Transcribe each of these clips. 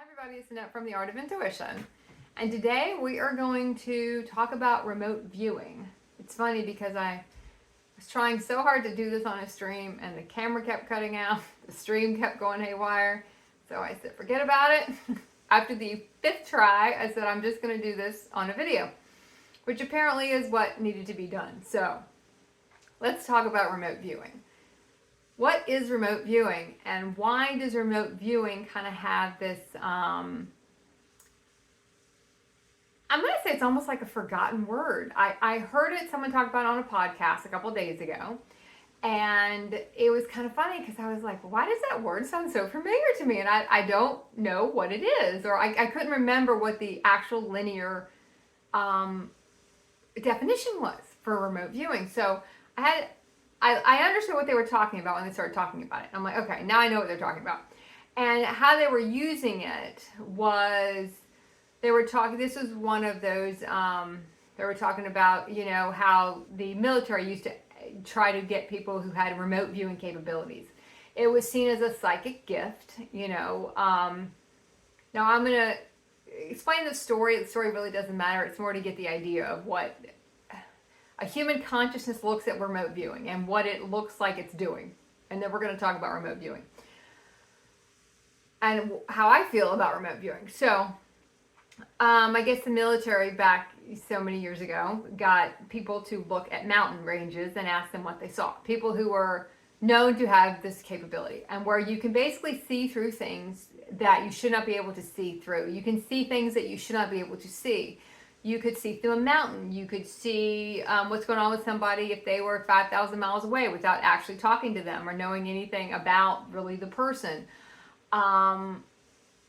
Everybody, it's Annette from The Art of Intuition. And today we are going to talk about remote viewing. It's funny because I was trying so hard to do this on a stream and the camera kept cutting out, the stream kept going haywire. So I said, forget about it. After the 5th try, I said, I'm just going to do this on a video, which apparently is what needed to be done. So let's talk about remote viewing. What is remote viewing, and why does remote viewing kind of have this, I'm going to say it's almost like a forgotten word. I heard it, someone talked about it on a podcast a couple of days ago, and it was kind of funny because I was like, why does that word sound so familiar to me? And I don't know what it is, or I couldn't remember what the actual linear definition was for remote viewing. So I understood what they were talking about when they started talking about it. I'm like, okay, now I know what they're talking about. And how they were using it was, they were talking, this was one of those, they were talking about, you know, how the military used to try to get people who had remote viewing capabilities. It was seen as a psychic gift, you know. Now I'm going to explain the story. The story really doesn't matter. It's more to get the idea of what a human consciousness looks at remote viewing and what it looks like it's doing. And then we're going to talk about remote viewing and how I feel about remote viewing. So I guess the military back so many years ago got people to look at mountain ranges and ask them what they saw. People who were known to have this capability, and where you can basically see through things that you should not be able to see through. You can see things that you should not be able to see. You could see through a mountain. You could see what's going on with somebody if they were 5,000 miles away without actually talking to them or knowing anything about really the person.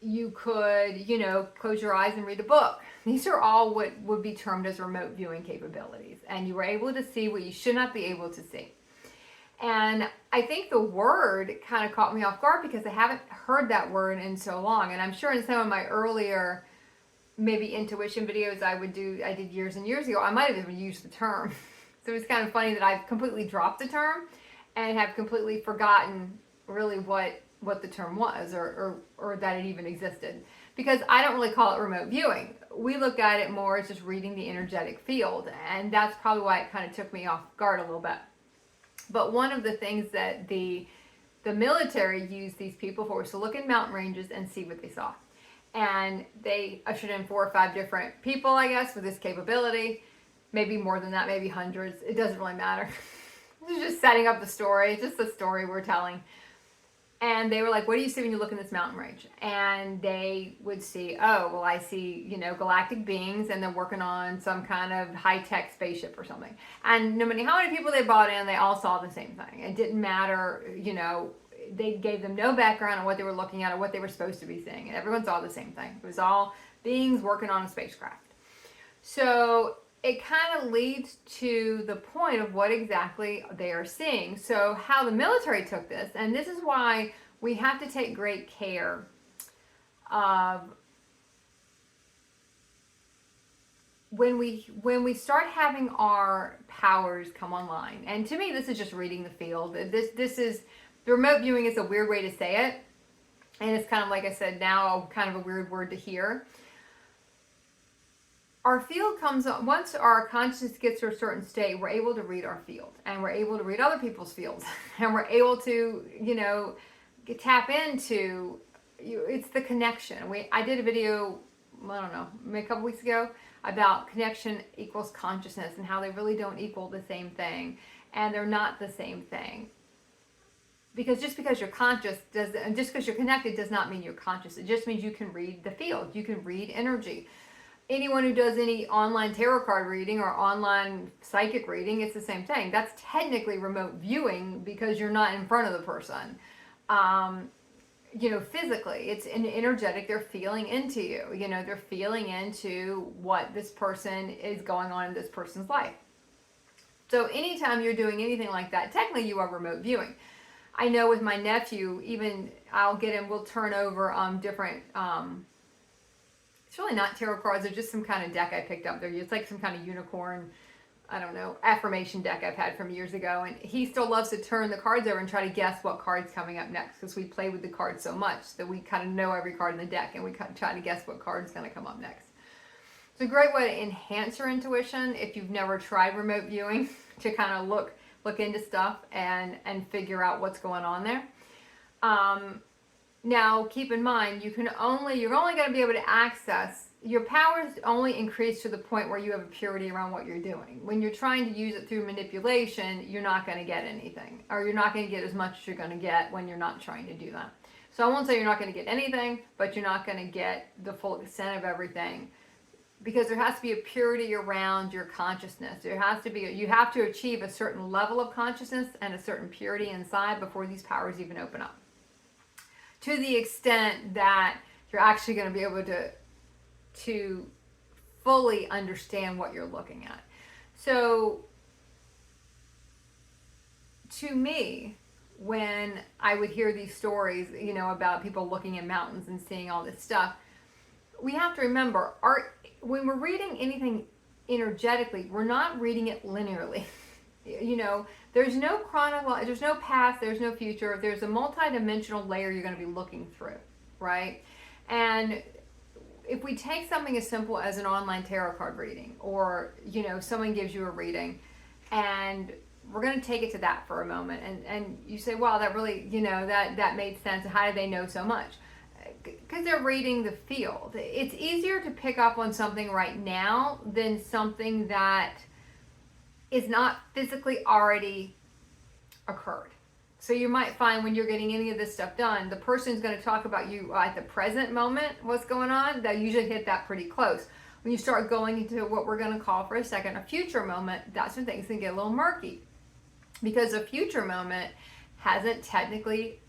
You could, you know, close your eyes and read a book. These are all what would be termed as remote viewing capabilities. And you were able to see what you should not be able to see. And I think the word kind of caught me off guard because I haven't heard that word in so long. And I'm sure in some of my earlier maybe intuition videos I did years and years ago, I might have even used the term. So it's kind of funny that I've completely dropped the term and have completely forgotten really what the term was or that it even existed. Because I don't really call it remote viewing. We look at it more as just reading the energetic field, and that's probably why it kind of took me off guard a little bit. But one of the things that the military used these people for was to look in mountain ranges and see what they saw. And they ushered in 4 or 5 different people, I guess, with this capability. Maybe more than that, maybe hundreds. It doesn't really matter. This is just setting up the story. It's just the story we're telling. And they were like, what do you see when you look in this mountain range? And they would see, oh, well, I see, you know, galactic beings, and they're working on some kind of high-tech spaceship or something. And no matter how many people they brought in, they all saw the same thing. It didn't matter, you know, they gave them no background on what they were looking at or what they were supposed to be seeing. And everyone saw the same thing. It was all beings working on a spacecraft. So it kind of leads to the point of what exactly they are seeing. So how the military took this, and this is why we have to take great care of when we start having our powers come online. And to me, this is just reading the field. This is, the remote viewing is a weird way to say it. And it's kind of, like I said, now kind of a weird word to hear. Our field comes on, once our consciousness gets to a certain state, we're able to read our field, and we're able to read other people's fields, and we're able to, you know, tap into, it's the connection. I did a video, I don't know, maybe a couple weeks ago about connection equals consciousness and how they really don't equal the same thing, and they're not the same thing. Because just because you're conscious, just because you're connected does not mean you're conscious. It just means you can read the field. You can read energy. Anyone who does any online tarot card reading or online psychic reading, it's the same thing. That's technically remote viewing because you're not in front of the person. You know, physically, it's an energetic, they're feeling into you. You know, they're feeling into what this person is going on in this person's life. So anytime you're doing anything like that, technically you are remote viewing. I know with my nephew, even I'll get him, we'll turn over different, it's really not tarot cards, they're just some kind of deck I picked up there. It's like some kind of unicorn I don't know, affirmation deck I've had from years ago, and he still loves to turn the cards over and try to guess what card's coming up next, because we play with the cards so much that we kind of know every card in the deck, and we kind of try to guess what card's going to come up next. It's a great way to enhance your intuition if you've never tried remote viewing, to kind of look into stuff and figure out what's going on there. Now, keep in mind, you're only going to be able to access your powers, only increase to the point where you have a purity around what you're doing. When you're trying to use it through manipulation, you're not going to get anything, or you're not going to get as much as you're going to get when you're not trying to do that. So I won't say you're not going to get anything, but you're not going to get the full extent of everything, because there has to be a purity around your consciousness. You have to achieve a certain level of consciousness and a certain purity inside before these powers even open up, to the extent that you're actually going to be able to fully understand what you're looking at. So to me, when I would hear these stories, about people looking at mountains and seeing all this stuff, we have to remember, when we're reading anything energetically, we're not reading it linearly. There's no there's no past, there's no future. There's a multi-dimensional layer you're going to be looking through, right? And if we take something as simple as an online tarot card reading, or someone gives you a reading, and we're going to take it to that for a moment, and you say, wow, that really, that made sense. How did they know so much? Because they're reading the field. It's easier to pick up on something right now than something that is not physically already occurred. So you might find when you're getting any of this stuff done, the person's going to talk about you at the present moment, what's going on. They usually hit that pretty close. When you start going into what we're going to call for a second a future moment, that's when things can get a little murky, because a future moment hasn't technically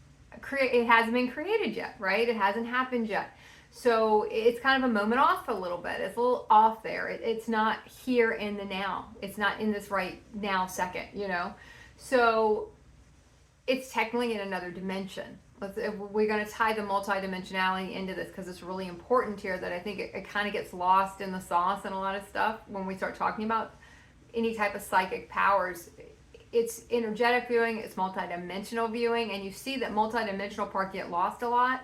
it hasn't been created yet, right? It hasn't happened yet. So it's kind of a moment off a little bit. It's a little off there. It's not here in the now. It's not in this right now second, So it's technically in another dimension. We're going to tie the multidimensionality into this, because it's really important here, that I think it kind of gets lost in the sauce and a lot of stuff when we start talking about any type of psychic powers. It's energetic viewing, it's multidimensional viewing, and you see that multidimensional part get lost a lot,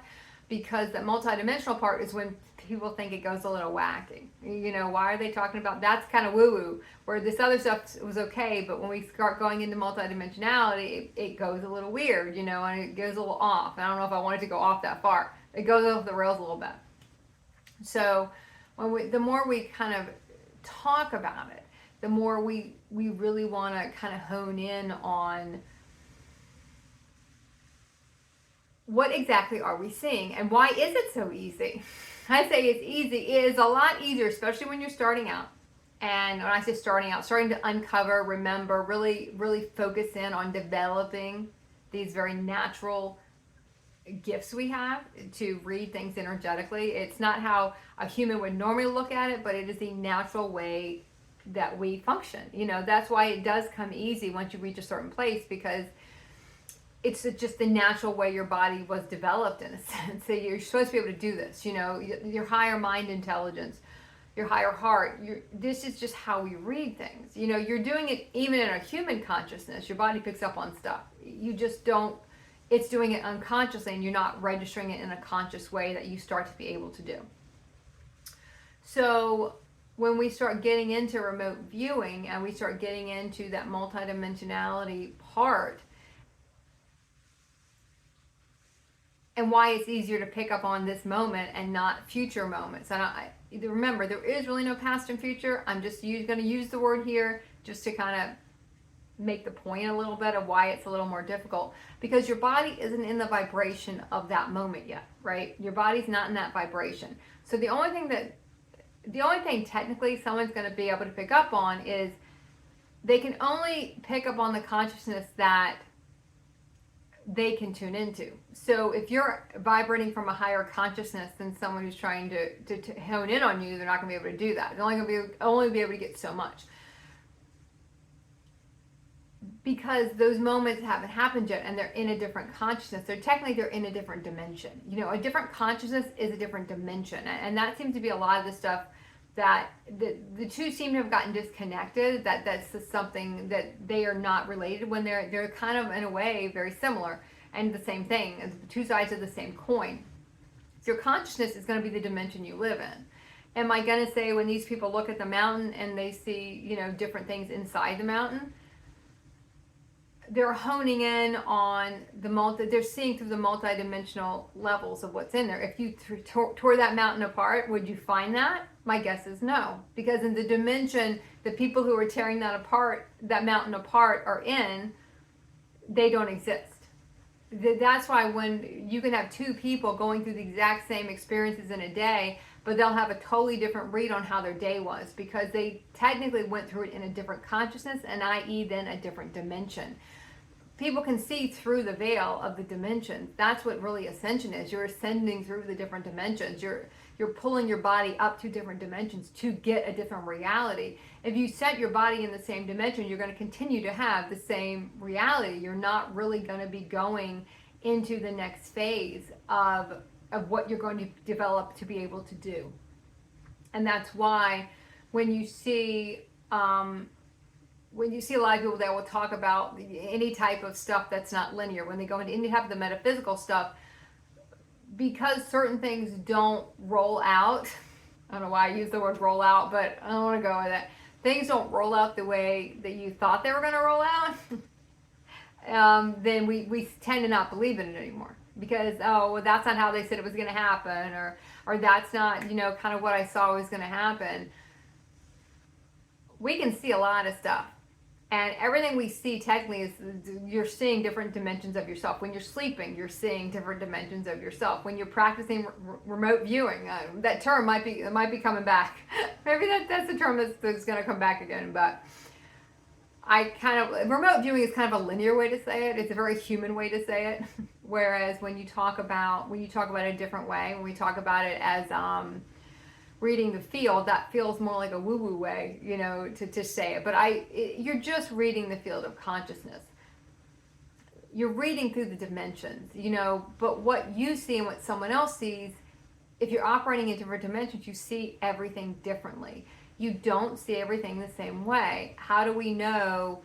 because that multidimensional part is when people think it goes a little wacky. Why are they talking about, that's kind of woo-woo, where this other stuff was okay, but when we start going into multidimensionality, it goes a little weird, and it goes a little off. I don't know if I wanted to go off that far. It goes off the rails a little bit. So the more we kind of talk about it, the more we really want to kind of hone in on what exactly are we seeing, and why is it so easy? I say it's easy. It is a lot easier, especially when you're starting out. And when I say starting out, starting to uncover, remember, really, really focus in on developing these very natural gifts we have to read things energetically. It's not how a human would normally look at it, but it is the natural way that we function. That's why it does come easy once you reach a certain place, because it's just the natural way your body was developed, in a sense. So you're supposed to be able to do this, your higher mind intelligence, your higher heart. This is just how we read things. You're doing it even in a human consciousness. Your body picks up on stuff. You just don't, it's doing it unconsciously, and you're not registering it in a conscious way that you start to be able to do. So when we start getting into remote viewing, and we start getting into that multidimensionality part, and why it's easier to pick up on this moment and not future moments. And remember, there is really no past and future. I'm just going to use the word here just to kind of make the point a little bit of why it's a little more difficult, because your body isn't in the vibration of that moment yet, right? Your body's not in that vibration. So the only thing technically someone's going to be able to pick up on is they can only pick up on the consciousness that they can tune into. So if you're vibrating from a higher consciousness than someone who's trying to hone in on you, they're not going to be able to do that. They're only be able to get so much, because those moments haven't happened yet, and they're in a different consciousness. So technically they're in a different dimension. A different consciousness is a different dimension, and that seems to be a lot of the stuff that the two seem to have gotten disconnected, that's just something that they are not related when they're kind of in a way very similar and the same thing as two sides of the same coin. So your consciousness is going to be the dimension you live in. Am I going to say when these people look at the mountain and they see, different things inside the mountain, they're honing in on they're seeing through the multidimensional levels of what's in there. If you tore that mountain apart, would you find that? My guess is no, because in the dimension the people who are tearing that mountain apart are in, they don't exist. That's why when you can have two people going through the exact same experiences in a day, but they'll have a totally different read on how their day was, because they technically went through it in a different consciousness, and i.e. then a different dimension. People can see through the veil of the dimensions. That's what really ascension is. You're ascending through the different dimensions. You're pulling your body up to different dimensions to get a different reality. If you set your body in the same dimension, you're going to continue to have the same reality. You're not really going to be going into the next phase of what you're going to develop to be able to do. And that's why when you see a lot of people that will talk about any type of stuff that's not linear, when they go into any type of the metaphysical stuff, because certain things don't roll out. I don't know why I use the word roll out, but I don't want to go with that. Things don't roll out the way that you thought they were going to roll out. Then we tend to not believe in it anymore, because well, that's not how they said it was going to happen, or that's not kind of what I saw was going to happen. We can see a lot of stuff. And everything we see technically is you're seeing different dimensions of yourself. When you're sleeping, you're seeing different dimensions of yourself. When you're practicing remote viewing, that term might be coming back. Maybe that's a term that's going to come back again. But remote viewing is kind of a linear way to say it. It's a very human way to say it. Whereas when you talk about it a different way, when we talk about it as reading the field, that feels more like a woo-woo way, to say it. But you're just reading the field of consciousness. You're reading through the dimensions, but what you see and what someone else sees, if you're operating in different dimensions, you see everything differently. You don't see everything the same way. How do we know,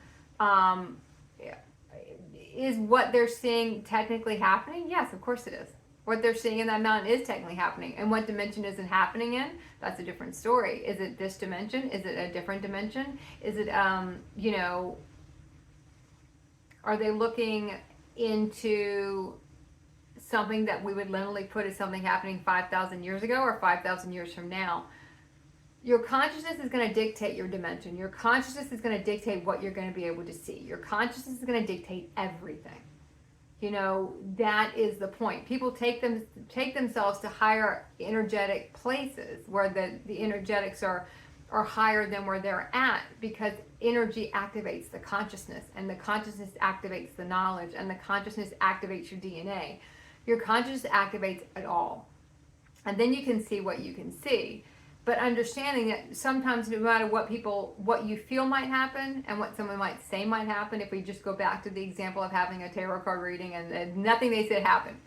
is what they're seeing technically happening? Yes, of course it is. What they're seeing in that mountain is technically happening. And what dimension is it happening in? That's a different story. Is it this dimension? Is it a different dimension? Is it, are they looking into something that we would literally put as something happening 5,000 years ago or 5,000 years from now? Your consciousness is going to dictate your dimension. Your consciousness is going to dictate what you're going to be able to see. Your consciousness is going to dictate everything. That is the point. People take themselves to higher energetic places where the energetics are higher than where they're at, because energy activates the consciousness, and the consciousness activates the knowledge, and the consciousness activates your DNA. Your consciousness activates it all. And then you can see what you can see. But understanding that sometimes no matter what you feel might happen and what someone might say might happen, if we just go back to the example of having a tarot card reading and nothing they said happened.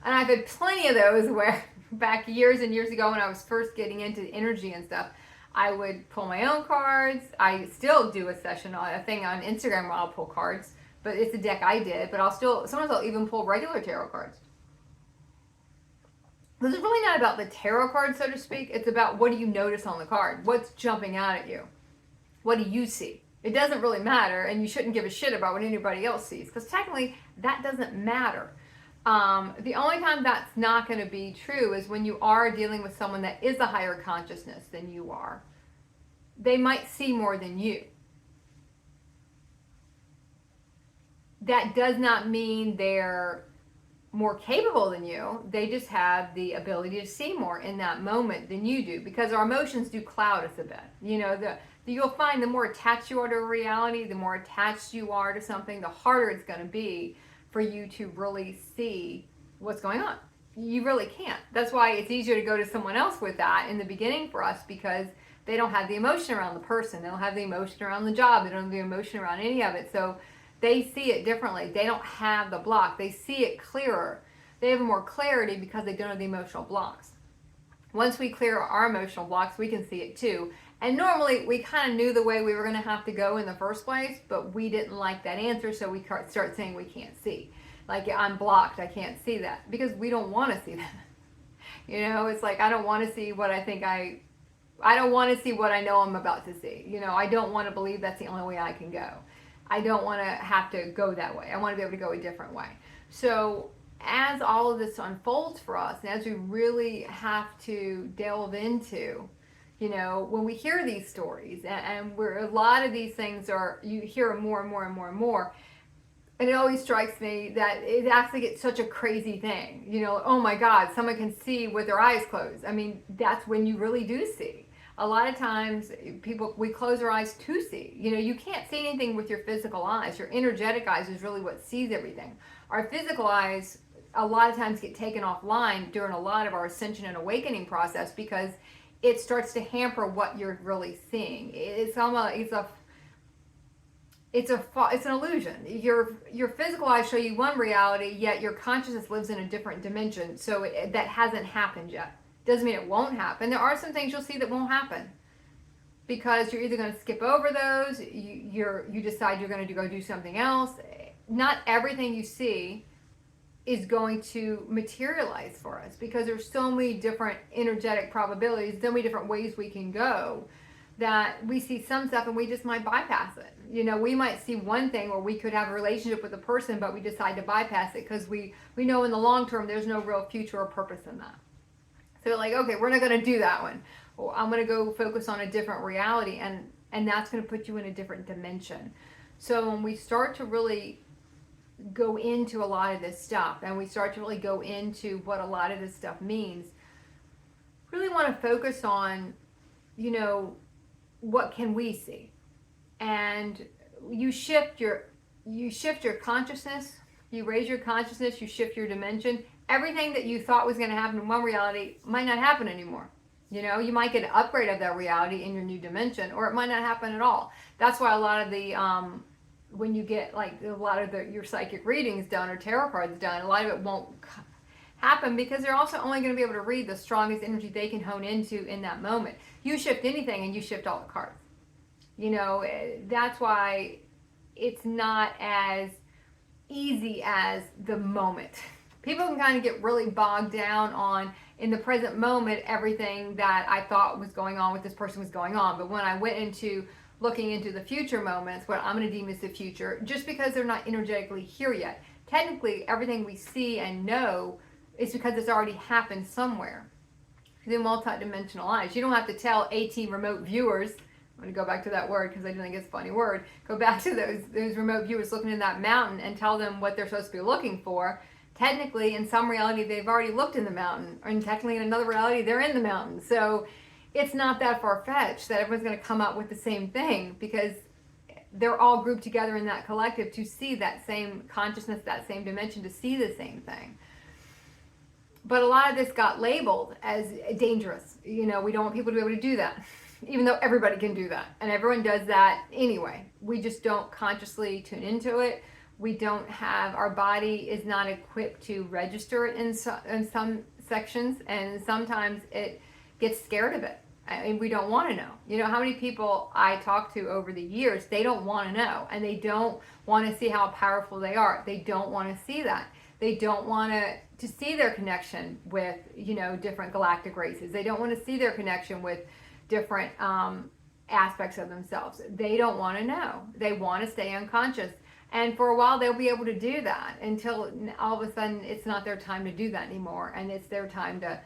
And I've had plenty of those where back years and years ago when I was first getting into energy and stuff, I would pull my own cards. I still do a thing on Instagram where I'll pull cards, but it's a deck I did, but sometimes I'll even pull regular tarot cards. This is really not about the tarot card, so to speak. It's about what do you notice on the card? What's jumping out at you? What do you see? It doesn't really matter, and you shouldn't give a shit about what anybody else sees, because technically that doesn't matter. The only time that's not going to be true is when you are dealing with someone that is a higher consciousness than you are. They might see more than you. That does not mean they're more capable than you. They just have the ability to see more in that moment than you do, because our emotions do cloud us a bit. You'll find the more attached you are to a reality, the more attached you are to something, the harder it's going to be for you to really see what's going on. You really can't. That's why it's easier to go to someone else with that in the beginning for us, because they don't have the emotion around the person. They don't have the emotion around the job. They don't have the emotion around any of it. So they see it differently. They don't have the block. They see it clearer. They have more clarity because they don't have the emotional blocks. Once we clear our emotional blocks, we can see it too. And normally we kind of knew the way we were going to have to go in the first place, but we didn't like that answer, so we start saying we can't see. Like, I'm blocked, I can't see that, because we don't want to see that. It's like, I don't want to see what I don't want to see what I know I'm about to see. I don't want to believe that's the only way I can go. I don't want to have to go that way. I want to be able to go a different way. So as all of this unfolds for us, and as we really have to delve into, when we hear these stories, and where a lot of these things are, you hear more and more and more and more, and it always strikes me that it actually gets such a crazy thing. Oh my God, someone can see with their eyes closed. I mean, that's when you really do see. A lot of times we close our eyes to see. You can't see anything with your physical eyes. Your energetic eyes is really what sees everything. Our physical eyes a lot of times get taken offline during a lot of our ascension and awakening process, because it starts to hamper what you're really seeing. It's an illusion. Your physical eyes show you one reality, yet your consciousness lives in a different dimension. So that hasn't happened yet. Doesn't mean it won't happen. There are some things you'll see that won't happen, because you're either going to skip over those, you decide you're going to go do something else. Not everything you see is going to materialize for us, because there's so many different energetic probabilities, so many different ways we can go, that we see some stuff and we just might bypass it. We might see one thing where we could have a relationship with a person, but we decide to bypass it because we know in the long term there's no real future or purpose in that. So like, okay, we're not going to do that one. Well, I'm going to go focus on a different reality, and that's going to put you in a different dimension. So when we start to really go into a lot of this stuff, and we start to really go into what a lot of this stuff means, really want to focus on, what can we see? And you shift your consciousness, you raise your consciousness, you shift your dimension. Everything that you thought was going to happen in one reality might not happen anymore. You might get an upgrade of that reality in your new dimension, or it might not happen at all. That's why a lot of the when you get like a lot of your psychic readings done or tarot cards done, a lot of it won't happen, because they're also only going to be able to read the strongest energy they can hone into in that moment. You shift anything and you shift all the cards. That's why it's not as easy as the moment. People can kind of get really bogged down on, in the present moment, everything that I thought was going on with this person was going on. But when I went into looking into the future moments, what I'm going to deem as the future, just because they're not energetically here yet, technically everything we see and know is because it's already happened somewhere. The multi-dimensional eyes. You don't have to tell 18 remote viewers, I'm going to go back to that word because I do think it's a funny word, go back to those remote viewers looking in that mountain and tell them what they're supposed to be looking for. Technically, in some reality, they've already looked in the mountain, and technically in another reality, they're in the mountain. So it's not that far-fetched that everyone's going to come up with the same thing, because they're all grouped together in that collective to see that same consciousness, that same dimension, to see the same thing. But a lot of this got labeled as dangerous. We don't want people to be able to do that, even though everybody can do that. And everyone does that anyway. We just don't consciously tune into it. We don't have, our body is not equipped to register it in some sections, and sometimes it gets scared of it. I mean, we don't want to know. How many people I talk to over the years, they don't want to know, and they don't want to see how powerful they are. They don't want to see that. They don't want to see their connection with, different galactic races. They don't want to see their connection with different aspects of themselves. They don't want to know. They want to stay unconscious. And for a while, they'll be able to do that until all of a sudden it's not their time to do that anymore. And it's their time to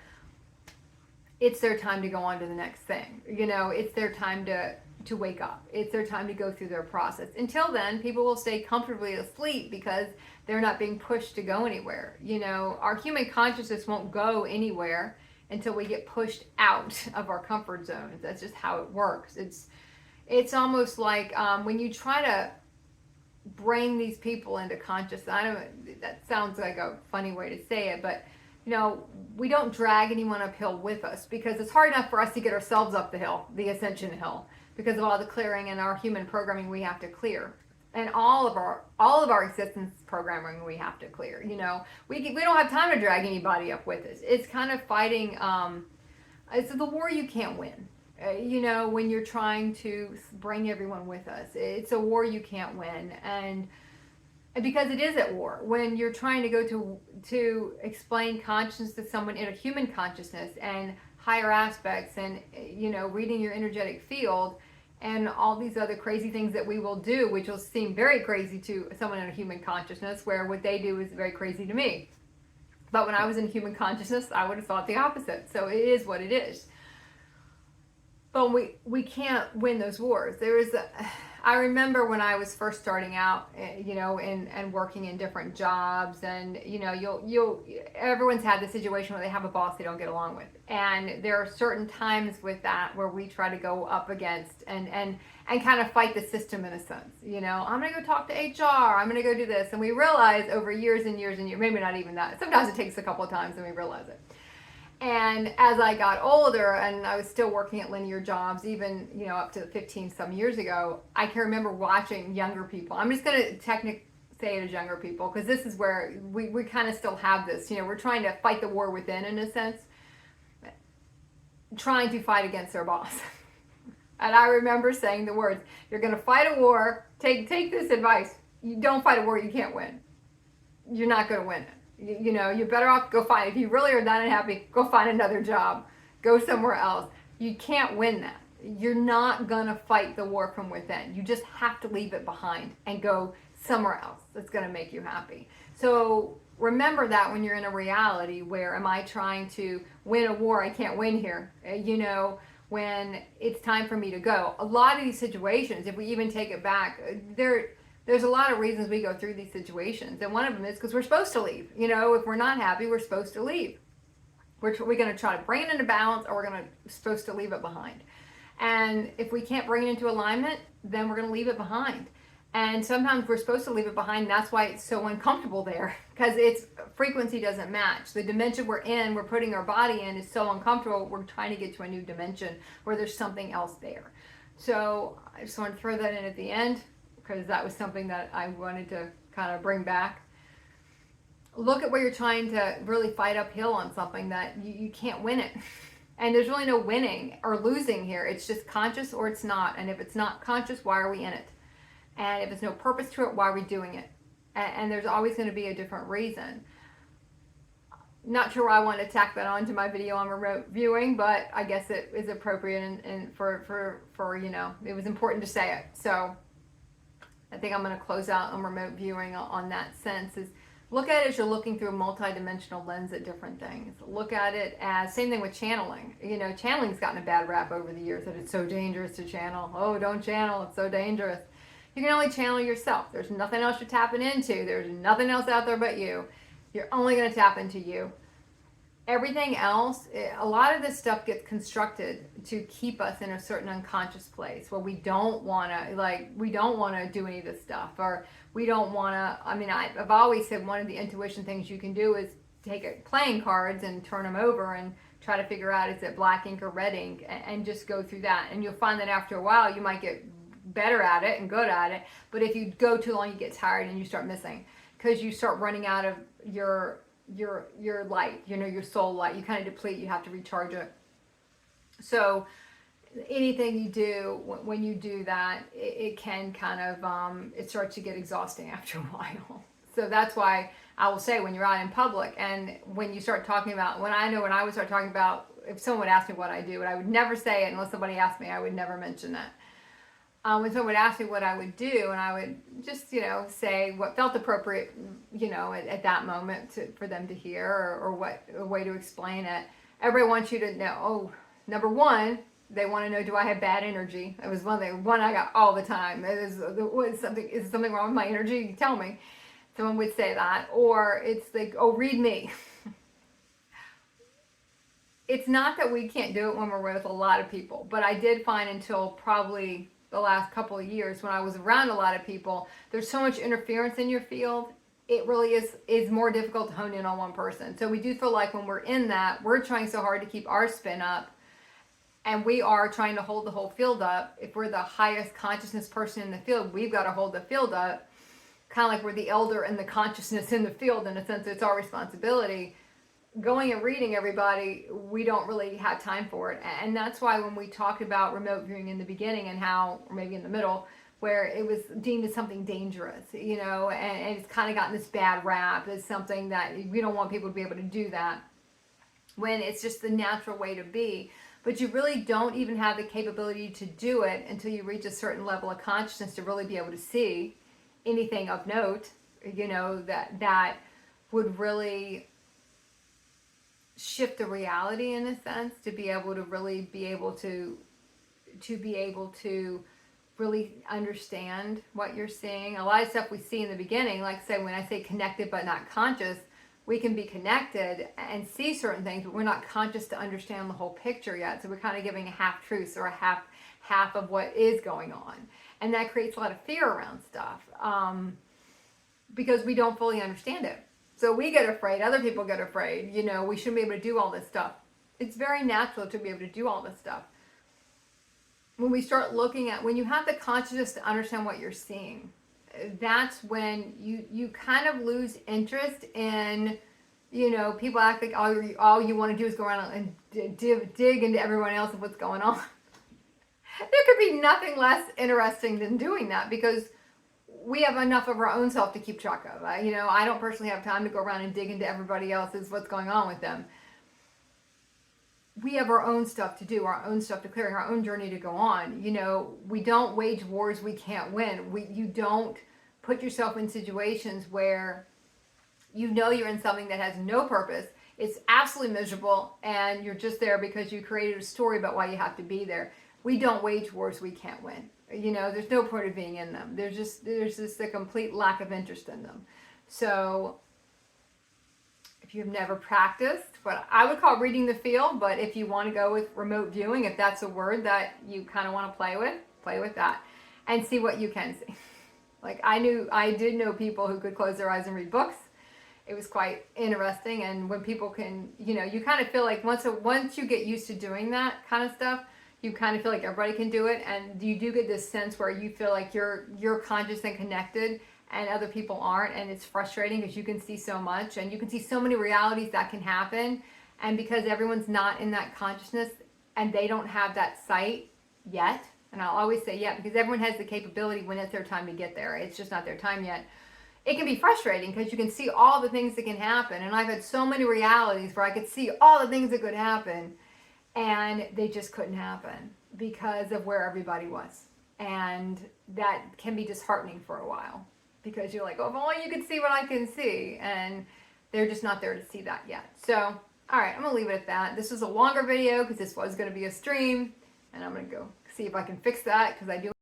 go on to the next thing. It's their time to wake up. It's their time to go through their process. Until then, people will stay comfortably asleep because they're not being pushed to go anywhere. Our human consciousness won't go anywhere until we get pushed out of our comfort zones. That's just how it works. It's almost like when you try to bring these people into consciousness. That sounds like a funny way to say it, but we don't drag anyone uphill with us, because it's hard enough for us to get ourselves up the hill, the ascension hill, because of all the clearing and our human programming we have to clear, and all of our existence programming we have to clear. We don't have time to drag anybody up with us. It's kind of fighting It's the war you can't win. When you're trying to bring everyone with us, it's a war you can't win. And because it is at war, when you're trying to go to explain consciousness to someone in a human consciousness and higher aspects, and reading your energetic field and all these other crazy things that we will do, which will seem very crazy to someone in a human consciousness, where what they do is very crazy to me. But when I was in human consciousness, I would have thought the opposite. So it is what it is. But we can't win those wars. I remember when I was first starting out, and working in different jobs, and everyone's had the situation where they have a boss they don't get along with, and there are certain times with that where we try to go up against and kind of fight the system in a sense. I'm gonna go talk to HR. I'm gonna go do this, and we realize over years and years and years, maybe not even that. Sometimes it takes a couple of times, and we realize it. And as I got older, and I was still working at linear jobs, even, up to 15 some years ago, I can remember watching younger people. I'm just going to technically say it as younger people, because this is where we kind of still have this. We're trying to fight the war within, in a sense, trying to fight against their boss. And I remember saying the words, you're going to fight a war, take this advice. You don't fight a war you can't win. You're not going to win it. You're better off go find, if you really are that unhappy, go find another job, go somewhere else. You can't win that. You're not gonna fight the war from within. You just have to leave it behind and go somewhere else that's gonna make you happy. So remember that when you're in a reality where, am I trying to win a war I can't win here? When it's time for me to go. A lot of these situations, if we even take it back, there's a lot of reasons we go through these situations, and one of them is because we're supposed to leave. If we're not happy, we're supposed to leave. We're going to try to bring it into balance, or we're supposed to leave it behind. And if we can't bring it into alignment, then we're going to leave it behind. And sometimes we're supposed to leave it behind. That's why it's so uncomfortable there, because its frequency doesn't match. The dimension we're putting our body in, is so uncomfortable. We're trying to get to a new dimension where there's something else there. So I just want to throw that in at the end, because that was something that I wanted to kind of bring back. Look at where you're trying to really fight uphill on something that you can't win it. And there's really no winning or losing here. It's just conscious or it's not. And if it's not conscious, why are we in it? And if there's no purpose to it, why are we doing it? And there's always going to be a different reason. Not sure why I want to tack that on to my video on remote viewing, but I guess it is appropriate, and for it was important to say it. So I think I'm going to close out on remote viewing on that sense. Is look at it as you're looking through a multi-dimensional lens at different things. Look at it as, same thing with channeling. Channeling's gotten a bad rap over the years, that it's so dangerous to channel. Oh, don't channel, it's so dangerous. You can only channel yourself. There's nothing else you're tapping into. There's nothing else out there but you. You're only going to tap into you. Everything else, a lot of this stuff gets constructed to keep us in a certain unconscious place where we don't want to do any of this stuff, or we don't want to, I've always said one of the intuition things you can do is take playing cards and turn them over and try to figure out, is it black ink or red ink, and just go through that. And you'll find that after a while you might get better at it and good at it, but if you go too long you get tired and you start missing, because you start running out of your light, your soul light. You kind of deplete, you have to recharge it. So anything you do, when you do that, it can kind of, it starts to get exhausting after a while. So that's why I will say, when you're out in public, and when you start talking about, when I would start talking about, if someone would ask me what I do, and I would never say it unless somebody asked me, I would never mention that. When someone would ask me what I would do, and I would just, say what felt appropriate, at that moment for them to hear, or what a way to explain it. Everybody wants you to know, number one, they want to know, do I have bad energy? It was one I got all the time. Is something wrong with my energy? Tell me. Someone would say that. Or it's like, oh, read me. It's not that we can't do it when we're with a lot of people, but I did find until probably the last couple of years, when I was around a lot of people, there's so much interference in your field. It really is more difficult to hone in on one person. So we do feel like when we're in that, we're trying so hard to keep our spin up, and we are trying to hold the whole field up. If we're the highest consciousness person in the field, we've got to hold the field up, kind of like we're the elder and the consciousness in the field. In a sense, it's our responsibility. going and reading everybody, we don't really have time for it. And that's why when we talked about remote viewing in the beginning and how, or maybe in the middle, where it was deemed as something dangerous, and it's kind of gotten this bad rap as something that we don't want people to be able to do that, when it's just the natural way to be. But you really don't even have the capability to do it until you reach a certain level of consciousness to really be able to see anything of note, that would really shift the reality in a sense, to be able to really be able to really understand what you're seeing. A lot of stuff we see in the beginning, like say when I say connected but not conscious, we can be connected and see certain things, but we're not conscious to understand the whole picture yet. So we're kind of giving a half truth or a half of what is going on, and that creates a lot of fear around stuff, because we don't fully understand it. So we get afraid, other people get afraid, we shouldn't be able to do all this stuff. It's very natural to be able to do all this stuff. When we start looking at, when you have the consciousness to understand what you're seeing, that's when you kind of lose interest in, people act like all you want to do is go around and dig into everyone else and what's going on. There could be nothing less interesting than doing that, because we have enough of our own self to keep track of. I don't personally have time to go around and dig into everybody else's, what's going on with them. We have our own stuff to do, our own stuff to clear, our own journey to go on. We don't wage wars we can't win. You don't put yourself in situations where you're in something that has no purpose. It's absolutely miserable, and you're just there because you created a story about why you have to be there. We don't wage wars we can't win. There's no point of being in them. There's just a complete lack of interest in them. So if you've never practiced what I would call reading the field, but if you want to go with remote viewing, if that's a word that you kind of want to play with that and see what you can see. Like I did know people who could close their eyes and read books. It was quite interesting. And when people can, you kind of feel like once you get used to doing that kind of stuff, you kind of feel like everybody can do it. And you do get this sense where you feel like you're conscious and connected and other people aren't. And it's frustrating because you can see so much and you can see so many realities that can happen. And because everyone's not in that consciousness and they don't have that sight yet, and I'll always say yet, because everyone has the capability when it's their time to get there. It's just not their time yet. It can be frustrating because you can see all the things that can happen. And I've had so many realities where I could see all the things that could happen and they just couldn't happen because of where everybody was. And that can be disheartening for a while because you're like, oh, if only you could see what I can see. And they're just not there to see that yet. So, all right, I'm going to leave it at that. This was a longer video because this was going to be a stream. And I'm going to go see if I can fix that because I do